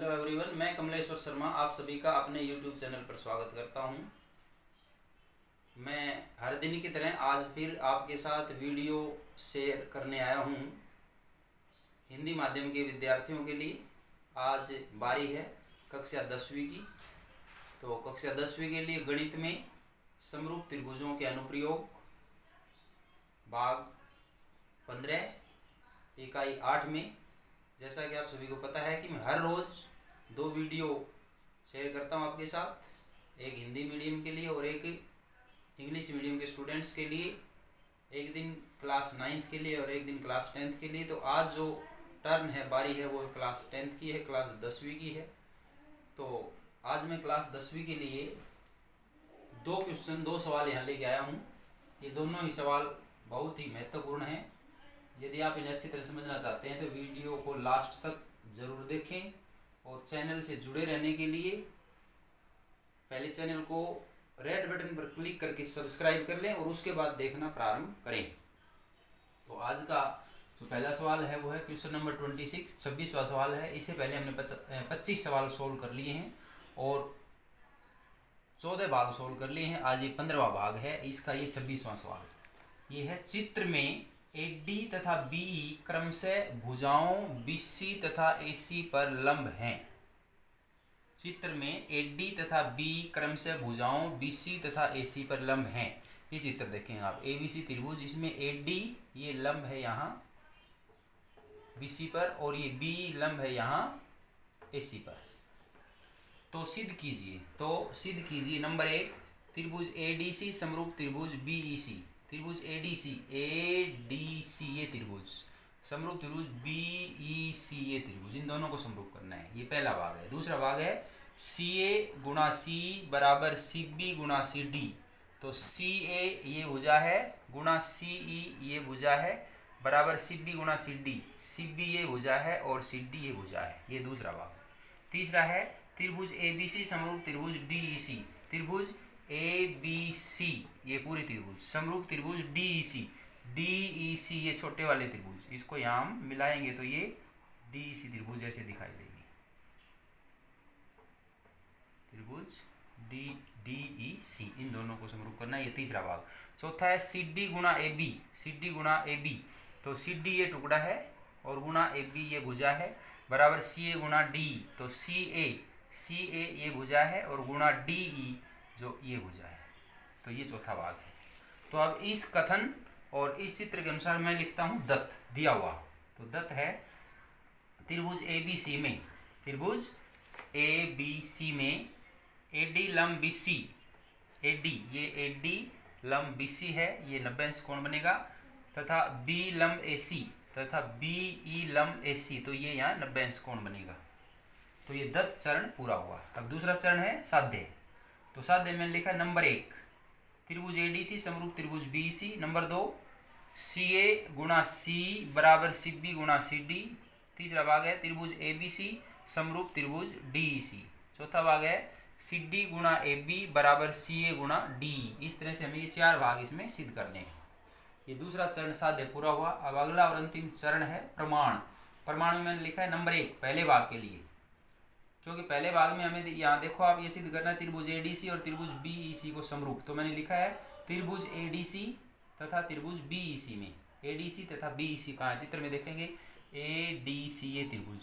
Hello everyone, मैं कमलेश्वर शर्मा आप सभी का अपने यूट्यूब चैनल पर स्वागत करता हूं। मैं हर दिन की तरह आज फिर आपके साथ वीडियो शेयर करने आया हूं हिंदी माध्यम के विद्यार्थियों के लिए। आज बारी है कक्षा 10वीं की। तो कक्षा 10वीं के लिए गणित में समरूप त्रिभुजों के अनुप्रयोग भाग 15 इकाई 8 में, जैसा कि आप सभी को पता है कि मैं हर रोज़ 2 वीडियो शेयर करता हूं आपके साथ, एक हिंदी मीडियम के लिए और एक इंग्लिश मीडियम के स्टूडेंट्स के लिए। एक दिन क्लास 9th के लिए और एक दिन क्लास 10th के लिए। तो आज जो टर्न है, बारी है, वो क्लास 10th की है, क्लास 10वीं की है। तो आज मैं क्लास 10वीं के लिए 2 सवाल यहाँ लेके आया हूँ। ये दोनों ही सवाल बहुत ही महत्वपूर्ण हैं। यदि आप इन्हें अच्छी तरह समझना चाहते हैं तो वीडियो को लास्ट तक ज़रूर देखें और चैनल से जुड़े रहने के लिए पहले चैनल को रेड बटन पर क्लिक करके सब्सक्राइब कर लें और उसके बाद देखना प्रारंभ करें। तो आज का जो पहला सवाल है वो है क्वेश्चन नंबर 26वां सवाल है। इससे पहले हमने 25 सवाल सोल्व कर लिए हैं और 14 भाग सोल्व कर लिए हैं। आज ये 15वां भाग है। इसका ये 26वां सवाल ये है। चित्र में AD तथा BE क्रमशः भुजाओं BC तथा AC पर लंब हैं। चित्र में AD तथा BE क्रमशः भुजाओं BC तथा AC पर लंब हैं। ये चित्र देखेंगे आप, ABC त्रिभुज, इसमें AD ये लंब है यहाँ BC पर और ये BE लंब है यहाँ AC पर। तो सिद्ध कीजिए नंबर 1, त्रिभुज ADC समरूप त्रिभुज BEC। त्रिभुज ADC ये त्रिभुज समरूप त्रिभुज BEC ये त्रिभुज, इन दोनों को समरूप करना है। ये पहला भाग है। दूसरा भाग है CA गुणा C बराबर CB गुणा CD। तो CA ये भुजा है गुणा CE ये भुजा है बराबर CB गुणा CD। CB ये भुजा है और CD ये भुजा है। ये दूसरा भाग। तीसरा है त्रिभुज ABC समरूप त्रिभुज DEC। त्रिभुज ABC ये पूरी त्रिभुज समरूप त्रिभुज DEC ये छोटे वाले त्रिभुज, इसको यहाँ हम मिलाएंगे तो ये DEC त्रिभुज ऐसे दिखाई देगी। त्रिभुज DEC, इन दोनों को समरूप करना है। ये तीसरा भाग। चौथा है CD गुणा AB। तो CD ये टुकड़ा है और गुणा AB ये भुजा है बराबर CA गुणा D। तो CA ये भुजा है और गुणा DE जो ये भुजा है। तो ये चौथा भाग है। तो अब इस कथन और इस चित्र के अनुसार मैं लिखता हूँ दत्त दिया हुआ। तो दत्त है त्रिभुज ABC में AD लंब BC, AD लंब BC है, ये 90 अंश कोण बनेगा, तथा B लंब AC तथा BE लंब AC, तो ये यहाँ 90 अंश कोण बनेगा। तो ये दत्त चरण पूरा हुआ। अब दूसरा चरण है साध्य। तो साध्य में लिखा नंबर 1, त्रिभुज ADC समरूप त्रिभुज BEC। नंबर 2, CA गुणा C बराबर CB गुणा CD। तीसरा भाग है त्रिभुज ABC समरूप त्रिभुज DEC। चौथा भाग है CD गुणा AB बराबर CA गुणा DE। इस तरह से हमें ये 4 भाग इसमें सिद्ध करने हैं। ये दूसरा चरण साध्य पूरा हुआ। अब अगला और अंतिम चरण है प्रमाण। प्रमाण में मैंने लिखा है नंबर 1 पहले भाग के लिए, क्योंकि पहले भाग में हमें यहाँ देखो आप ये सिद्ध करना है त्रिभुज ADC और त्रिभुज BEC को समरूप। तो मैंने लिखा है त्रिभुज ADC तथा त्रिभुज BEC में ADC तथा BEC कहाँ है, चित्र में देखेंगे ADC ये त्रिभुज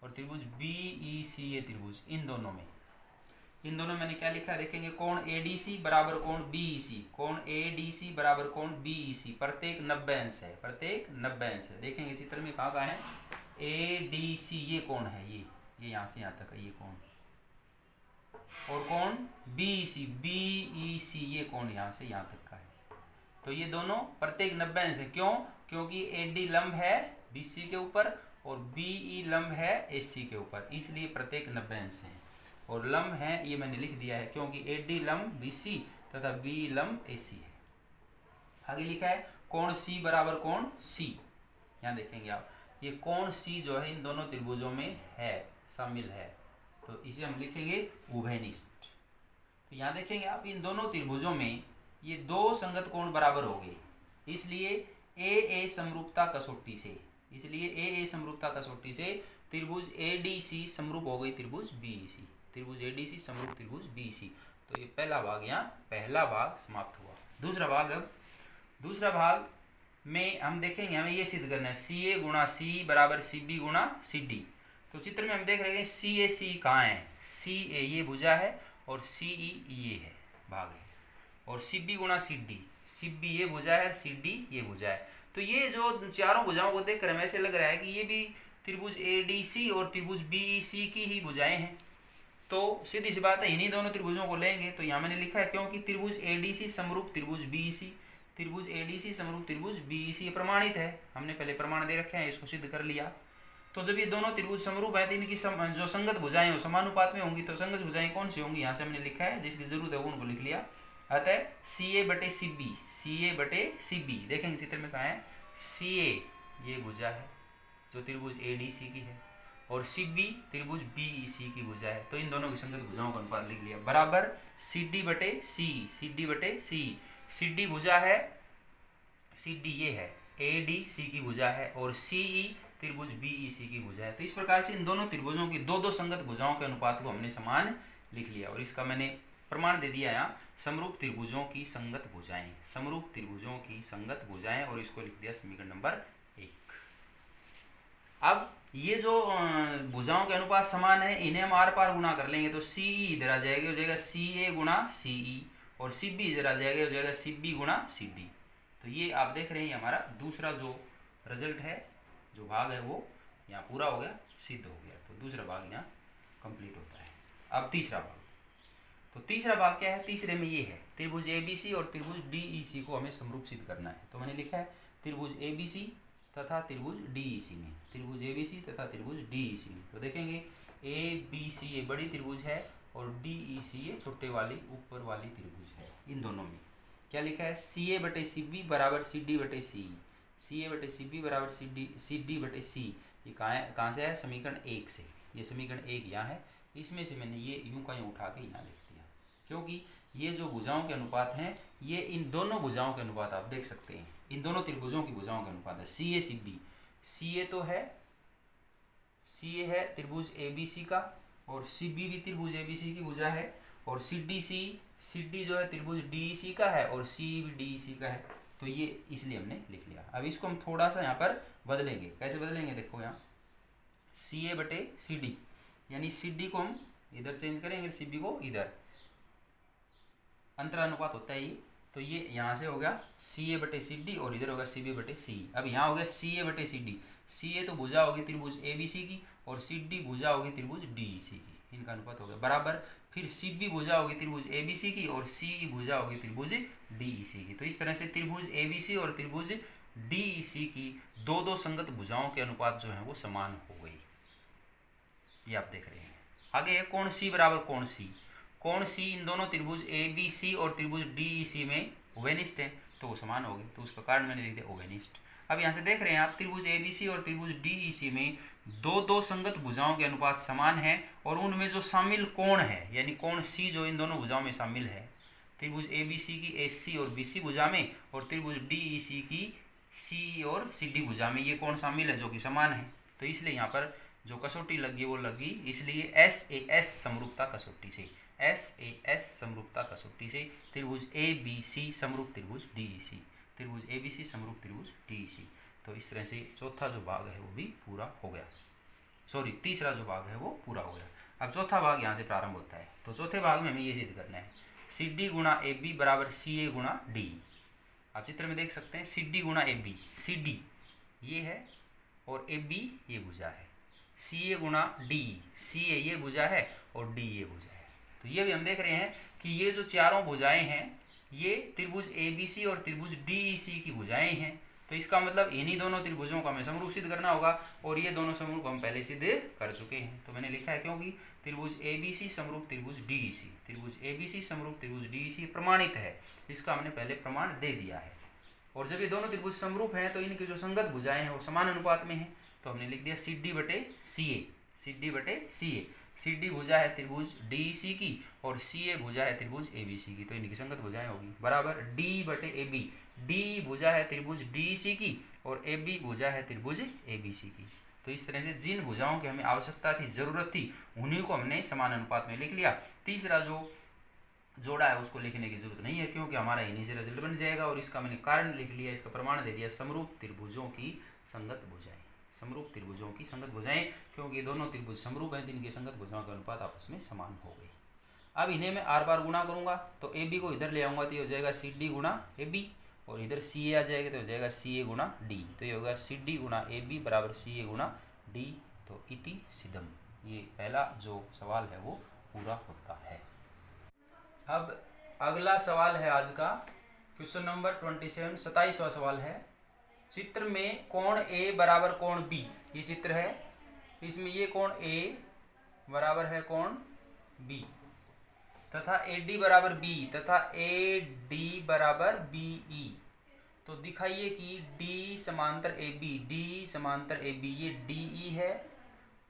और त्रिभुज BEC ये त्रिभुज, इन दोनों मैंने क्या लिखा है देखेंगे। कोण ADC बराबर कोण BEC, कोण ADC बराबर कोण BEC प्रत्येक 90 अंश है। देखेंगे चित्र में कहाँ है ADC ये कोण है, ये यहाँ से यहाँ तक है ये कोण, और कोण BEC ये कोण यहाँ से यहाँ तक का है। तो ये दोनों प्रत्येक 90 अंश है। क्यों? क्योंकि AD लंब है BC के ऊपर और BE लंब है AC के ऊपर, इसलिए प्रत्येक 90 अंश है। और लंब है ये मैंने लिख दिया है क्योंकि AD लंब BC तथा BE लंब AC है। आगे लिखा है कोण C बराबर कोण C। यहाँ देखेंगे आप ये कोण C जो है इन दोनों त्रिभुजों में है, शामिल है, तो इसे हम लिखेंगे उभयनिष्ठ। तो यहाँ देखेंगे आप इन दोनों त्रिभुजों में ये 2 संगत कोण बराबर हो गए, इसलिए AA समरूपता कसौटी से त्रिभुज ADC समरूप हो गई त्रिभुज BEC, त्रिभुज ADC समरूप त्रिभुज BEC। तो ये पहला भाग, यहाँ पहला भाग समाप्त हुआ। दूसरा भाग, अब दूसरा भाग में हम देखेंगे, हमें ये सिद्ध करना है CA गुणा C बराबर CB गुणा CD। तो चित्र में हम देख रहे हैं CAC कहाँ है, CA ये भुजा है और CE ये है भाग है, और CB गुणा CD, CB ये भुजा है, CD ये भुजा है। तो ये जो चारों भुजाओं को देखकर हमें ऐसे लग रहा है कि ये भी त्रिभुज ADC और त्रिभुज BEC की ही भुजाएं हैं। तो सीधी सी बात है, इन्हीं दोनों त्रिभुजों को लेंगे। तो यहाँ मैंने लिखा है क्योंकि त्रिभुज ADC समरूप त्रिभुज BEC, त्रिभुज ADC समरूप त्रिभुज BEC ये प्रमाणित है, हमने पहले प्रमाण दे रखे हैं, इसको सिद्ध कर लिया। तो जब ये दोनों त्रिभुज समरूप है तो इनकी जो संगत भुजाएं हो समानुपात में होंगी। तो संगत भुजाएं कौन सी होंगी, यहाँ से हमने लिखा है, जिसकी जरूरत है वो उनको लिख लिया। अतः CA बटे CB, CA बटे CB, देखेंगे चित्र में कहाँ है, CA ये भुजा है जो त्रिभुज ADC की है, और CB त्रिभुज BEC की भुजा है। तो इन दोनों की संगत भुजाओं का अनुपात लिख लिया, बराबर CD बटे C, CD बटे C। CD भुजा है, CD ये है ADC की भुजा है, और CE त्रिभुज BEC की भुजा है। तो इस प्रकार से इन दोनों त्रिभुजों की दो दो संगत भुजाओं के अनुपात को हमने समान लिख लिया, और इसका मैंने प्रमाण दे दिया यहाँ, समरूप त्रिभुजों की संगत भुजाएं, समरूप त्रिभुजों की संगत भुजाएं, और इसको लिख दिया समीकरण नंबर 1। अब ये जो भुजाओं के अनुपात समान है, इन्हें हम आर पार गुणा कर लेंगे। तो CE इधर आ जाएगी, हो जाएगा CA गुणा CE, और CB इधर आ जाएगा, हो जाएगा CB गुणा CD। तो ये आप देख रहे हैं हमारा दूसरा जो रिजल्ट है, जो भाग है वो यहाँ पूरा हो गया, सिद्ध हो गया। तो दूसरा भाग यहाँ कंप्लीट होता है। अब तीसरा भाग, तो तीसरा भाग क्या है, तीसरे में ये है त्रिभुज ABC और त्रिभुज DEC को हमें समरूप सिद्ध करना है। तो मैंने लिखा है त्रिभुज ABC तथा त्रिभुज DEC में, त्रिभुज ABC तथा त्रिभुज DEC में। तो देखेंगे ABC ये बड़ी त्रिभुज है और DEC ये छोटे वाली ऊपर वाली त्रिभुज है। इन दोनों में क्या लिखा है, CA बटे CB बराबर CD बटे CE, CA बटे CB बराबर CD बटे C। ये कहाँ से है, समीकरण 1 से। ये समीकरण 1 यहाँ है, इसमें से मैंने ये यूं का यूं उठा के यहाँ लिख दिया, क्योंकि ये जो भुजाओं के अनुपात हैं ये इन दोनों भुजाओं के अनुपात आप देख सकते हैं, इन दोनों त्रिभुजों की भुजाओं के अनुपात है। CA CB, CA तो है, CA है त्रिभुज ABC का, और CB भी त्रिभुज ABC की भुजा है, और CD जो है त्रिभुज DEC का है, और CE भी DEC का है। तो ये इसलिए हमने लिख लिया। अब इसको हम थोड़ा सा यहाँ पर बदलेंगे, कैसे बदलेंगे, देखो यहाँ CA बटे CD, यानी CD को हम इधर चेंज करेंगे, CB को इधर, अंतरानुपात होता है ये। तो ये यहाँ से हो गया CA बटे CD, और इधर होगा CB बटे CE। अब यहाँ हो गया CA बटे CD, CA तो भुजा होगी त्रिभुज ABC की, और CD भुजा होगी त्रिभुज DEC की, इनका अनुपात हो गया बराबर। फिर CB भुजा होगी त्रिभुज ABC की, और CE भुजा होगी त्रिभुज DEC की। तो इस तरह से त्रिभुज ABC और त्रिभुज DEC की दो दो संगत भुजाओं के अनुपात जो है वो समान हो गई, ये आप देख रहे हैं। आगे है कोण C बराबर कोण C। कोण C इन दोनों त्रिभुज ABC और त्रिभुज DEC में ओवेनिस्ट है, तो वो समान हो गए, तो उसका कारण मैंने लिख दिया ओवेनिस्ट। अब यहाँ से देख रहे हैं आप त्रिभुज ABC और त्रिभुज DEC में दो दो संगत भुजाओं के अनुपात समान है, और उनमें जो शामिल कोण है, यानी कोण C जो इन दोनों भुजाओं में शामिल है, त्रिभुज ABC की AC और BC भुजा में, और त्रिभुज DEC की CE और CD भुजा में ये कोण शामिल है जो कि समान है। तो इसलिए यहाँ पर जो कसौटी लगी वो लगी इसलिए SAS समरूपता कसौटी से, SAS समरूपता कसौटी से त्रिभुज ABC समरूप त्रिभुज DEC, त्रिभुज ABC समरूप त्रिभुज DEC। तो इस तरह से चौथा जो भाग है वो भी पूरा हो गया, सॉरी तीसरा जो भाग है वो पूरा हो गया। अब चौथा भाग यहाँ से प्रारंभ होता है। तो चौथे भाग में हमें ये सिद्ध करना है CD गुणा AB बराबर CA गुणा D। आप चित्र में देख सकते हैं CD गुणा AB, CD ये है और AB ये भुजा है, CA गुणा D, CA ये भुजा है और D ये भुजा है। तो ये भी हम देख रहे हैं कि ये जो चारों भुजाएं हैं ये त्रिभुज ABC और त्रिभुज DEC की भुजाएं हैं। तो इसका मतलब इन्हीं दोनों त्रिभुजों का हमें समरूप सिद्ध करना होगा, और ये दोनों समरूप हम पहले सिद्ध कर चुके हैं। तो मैंने लिखा है क्योंकि त्रिभुज ABC समरूप त्रिभुज DEC, त्रिभुज ABC समरूप त्रिभुज DEC प्रमाणित है, इसका हमने पहले प्रमाण दे दिया है। और जब ये दोनों त्रिभुज समरूप हैं तो इनकी जो संगत भुजाएं हैं वो समान अनुपात में हैं। तो हमने लिख दिया CD बटे CA, CD बटे CA। CD भुजा है त्रिभुज DEC की और CA भुजा है त्रिभुज ABC की, तो इनकी संगत भुजाएं होगी बराबर D बटे AB। D भुजा है त्रिभुज DEC की और AB भुजा है त्रिभुज ABC की। तो इस तरह से जिन भुजाओं की हमें आवश्यकता थी, जरूरत थी, उन्हीं को हमने समान अनुपात में लिख लिया। तीसरा जो जोड़ा है उसको लिखने की जरूरत नहीं है, क्योंकि हमारा इन्हीं से रिजल्ट बन जाएगा। और इसका मैंने कारण लिख लिया, इसका प्रमाण दे दिया, समरूप त्रिभुजों की संगत भुजाएं। समरूप त्रिभुजों की संगत भुजाएं, क्योंकि दोनों त्रिभुज समरूप हैं, जिनकी संगत भुजाओं का अनुपात आपस में समान हो गई। अब इन्हें मैं आर बार गुणा करूंगा, तो ए बी को इधर ले आऊंगा तो ये हो जाएगा सी डी गुणा ए बी, और इधर सी ए आ जाएगा तो हो जाएगा सी ए गुणा डी। तो ये होगा सी डी गुणा ए बी बराबर सी ए गुणा डी। तो इति सिद्धम, ये पहला जो सवाल है वो पूरा होता है। अब अगला सवाल है आज का, क्वेश्चन नंबर 27, 27वां सवाल है। चित्र में कोण ए बराबर कोण बी, ये चित्र है, इसमें ये कोण ए बराबर है कोण बी, तथा ए डी बराबर बी तथा ए डी बराबर बी ई। तो दिखाइए कि डी समांतर ए बी, डी समांतर ए बी, ये डी ई है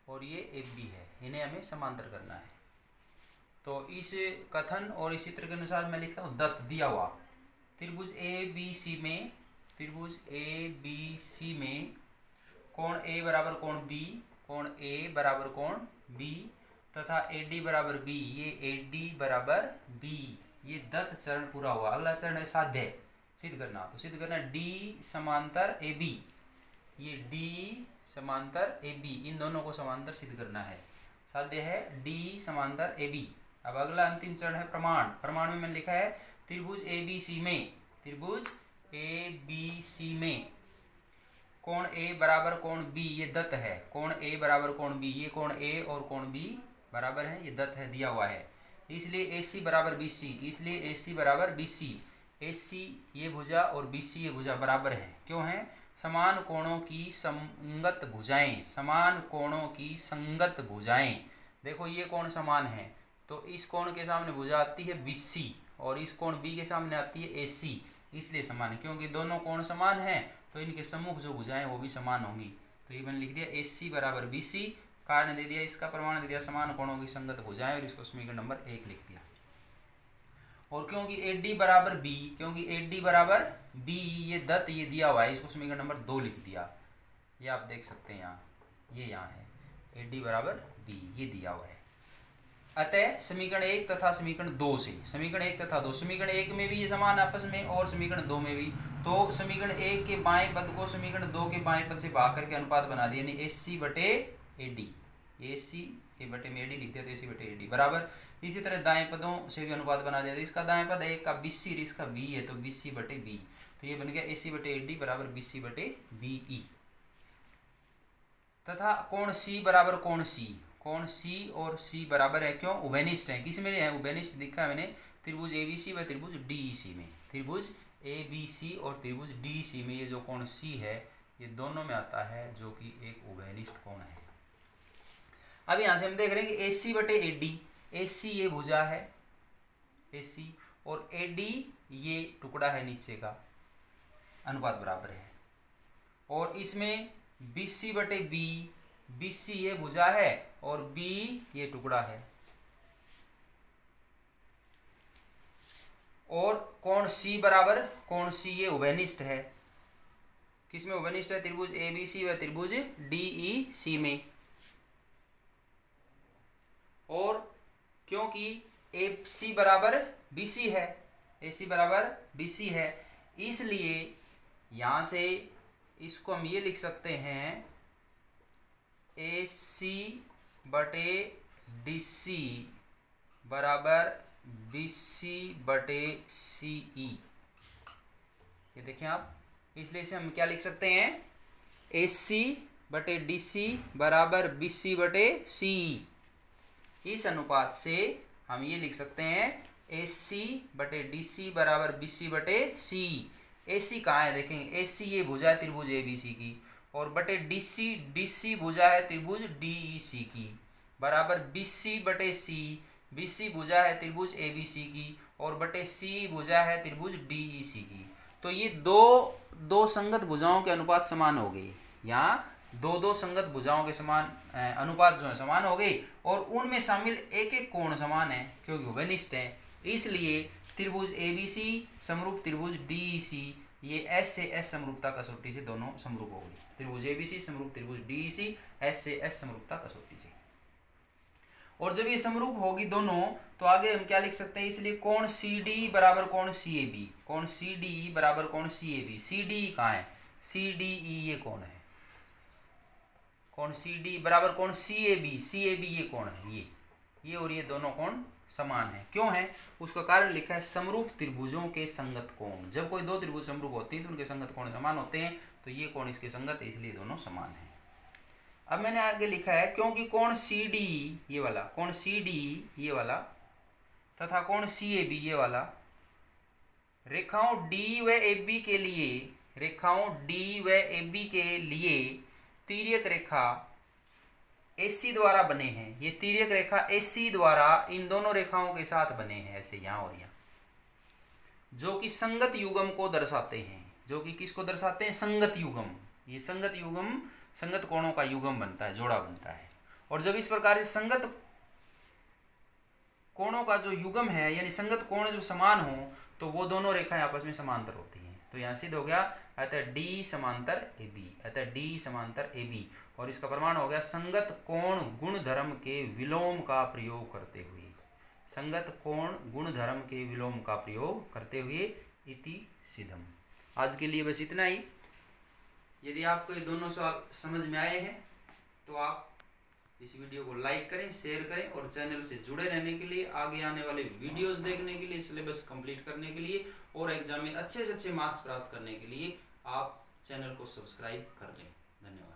और ये ए बी है, इन्हें हमें समांतर करना है। तो इस कथन और इस चित्र के अनुसार मैं लिखता हूँ, दत्त दिया हुआ त्रिभुज ए बी सी में, त्रिभुज ए बी सी में कोण ए बराबर कोण बी, कोण ए बराबर कोण बी तथा ए डी बराबर बी, ये ए डी बराबर बी, ये दत्त चरण पूरा हुआ। अगला चरण है साध्य, सिद्ध करना। तो सिद्ध करना डी समांतर ए बी, ये डी समांतर ए बी, इन दोनों को समांतर सिद्ध करना है। साध्य है डी समांतर ए बी। अब अगला अंतिम चरण है प्रमाण। प्रमाण में मैंने लिखा है त्रिभुज ए बी सी में, त्रिभुज ए बी सी में कोण ए बराबर कोण बी, ये दत्त है, कोण ए बराबर कोण बी, ये कोण ए और कोण बी बराबर है, ये दत्त है, दिया हुआ है। इसलिए ए सी बराबर बी सी, इसलिए ए सी बराबर बी सी, ए सी ये भुजा और बी सी ये भुजा बराबर है। क्यों है? समान कोणों की संगत भुजाएं, समान कोणों की संगत भुजाएं। देखो ये कोण समान है, तो इस कोण के सामने भुजा आती है बी सी और इस कोण बी के सामने आती है ए सी, इसलिए समान है। क्योंकि दोनों कोण समान हैं तो इनके सम्मुख जो भुजाएं वो भी समान होंगी। तो ये मैंने लिख दिया ए सी बराबर बी सी, कारण दे दिया, इसका प्रमाण दे दिया समान कोणों की संगत भुजाएं, और इसको समीकरण नंबर 1 लिख दिया। और क्योंकि ए डी बराबर बी, क्योंकि ए डी बराबर बी ये दत्त ये दिया हुआ है, इसको समीकरण नंबर 2 लिख दिया। ये आप देख सकते हैं यहाँ, ये यहाँ है ए डी बराबर बी, ये दिया हुआ है। अतः समीकरण 1 तथा समीकरण 2 से, समीकरण 1 तथा 2, समीकरण 1 में भी ये समान आपस में और समीकरण 2 में भी, तो समीकरण 1 के बाएं पद को समीकरण 2 के बाएं पद से भाग करके अनुपात बना दिया, यानी ए सी बटे ए डी, ए सी ए बटे में ए डी लिख दिया, तो ए सी बटे ए डी बराबर। इसी तरह दाएं पदों से भी अनुपात बना दिया, तो इसका दाएं पद एक का बी सी, इसका बी है, तो बी सी बटे बी, तो ये बन गया ए सी बटे ए डी बराबर बी सी बटे बी ई। तथा कोण सी बराबर कोण सी, कोण सी और सी बराबर है, क्यों? उभयनिष्ठ है। किस में है उभयनिष्ठ? दिखा है मैंने त्रिभुज ए बी सी व त्रिभुज डी ई सी में, त्रिभुज ए बी सी और त्रिभुज डी सी में ये जो कोण सी है ये दोनों में आता है, जो कि एक उभयनिष्ठ कोण है। अब यहाँ से हम देख रहे हैं कि ए सी बटे ए डी, ए सी ये भुजा है ए सी, और ए डी ये टुकड़ा है नीचे का, अनुपात बराबर है। और इसमें बी सी बटे बी, बी सी ये भुजा है और बी ये टुकड़ा है। और कोण सी बराबर कोण सी ये उभयनिष्ठ है। किसमें उभयनिष्ठ है? त्रिभुज ए बी सी व त्रिभुज डी ई सी में। और क्योंकि ए सी बराबर बी सी है, ए सी बराबर बी सी है, इसलिए यहां से इसको हम ये लिख सकते हैं ए सी बटे डी सी बराबर बी सी बटे सी ई। ये देखें आप, इसलिए इसे हम क्या लिख सकते हैं? ए सी बटे डी सी बराबर बी सी बटे सी ई। इस अनुपात से हम ये लिख सकते हैं ए सी बटे डी सी बराबर बी सी बटे सी ई। ए सी कहाँ है? देखेंगे ए सी ये भुजा है त्रिभुज ए बी सी की, और बटे डी सी भुजा है त्रिभुज डी ई सी की, बराबर बी सी बटे सी, बी सी भुजा है त्रिभुज ए बी सी की, और बटे सी भुजा है त्रिभुज डी ई सी की। तो ये दो संगत भुजाओं के अनुपात समान हो गए। यहाँ दो संगत भुजाओं के समान अनुपात जो है समान हो गए, और उनमें शामिल एक एक कोण समान है क्योंकि उभयनिष्ठ है। इसलिए त्रिभुज ए बी सी समरूप त्रिभुज डी ई सी, ये एस से एस समरूपता कसौटी से दोनों समरूप हो गए। त्रिभुज एबीसी समरूप त्रिभुज डीईसी, एस से एस समरूपता कसौटी से। और जब ये समरूप होगी दोनों तो आगे हम क्या लिख सकते हैं, इसलिए कोण सी डी बराबर कोण सी ए बी, कोण सी डी बराबर कोण सी ए बी। सी डी कहाँ है, सी डी ई ये कोण है, कोण सी डी बराबर कोण सी A B, C A B ये कोण है, ये और ये दोनों कोण समान है। क्यों है, उसका कारण लिखा है समरूप त्रिभुजों के संगत कोण। जब कोई दो त्रिभुज समरूप होते हैं तो उनके संगत कोण समान होते हैं, तो ये कोण इसके संगत है, इसलिए दोनों समान है। अब मैंने आगे लिखा है क्योंकि कोण सी डी ये वाला, कोण सी डी ये वाला तथा कोण सी ए बी ये वाला रेखाओं डी व ए बी के लिए, रेखाओं डी व ए बी के लिए तिर्यक रेखा AC द्वारा बने हैं। ये तिर्यक रेखा AC द्वारा इन दोनों रेखाओं के साथ बने हैं, ऐसे यहाँ और यहाँ, जो कि संगत युग्म को दर्शाते हैं। जो कि किसको दर्शाते हैं, संगत युग्म। ये संगत युग्म संगत कोणों का युग्म बनता है, जोड़ा बनता है। और जब इस प्रकार से संगत कोणों का जो युग्म है, यानी संगत कोण जब समान हो तो वो दोनों रेखाएं आपस में समांतर होती हैं। तो यहाँ सिद्ध हो गया अतः D समांतर AB, अतः D समांतर AB। और इसका प्रमाण हो गया संगत कोण गुण धर्म के विलोम का प्रयोग करते हुए, संगत कोण गुण धर्म के विलोम का प्रयोग करते हुए इति सिद्धम। आज के लिए बस इतना ही। यदि आपको ये दोनों सवाल समझ में आए हैं तो आप इस वीडियो को लाइक करें, शेयर करें और चैनल से जुड़े रहने के लिए, आगे आने वाले वीडियोस देखने के लिए, सिलेबस कंप्लीट करने के लिए और एग्जाम में अच्छे से अच्छे मार्क्स प्राप्त करने के लिए आप चैनल को सब्सक्राइब कर लें। धन्यवाद।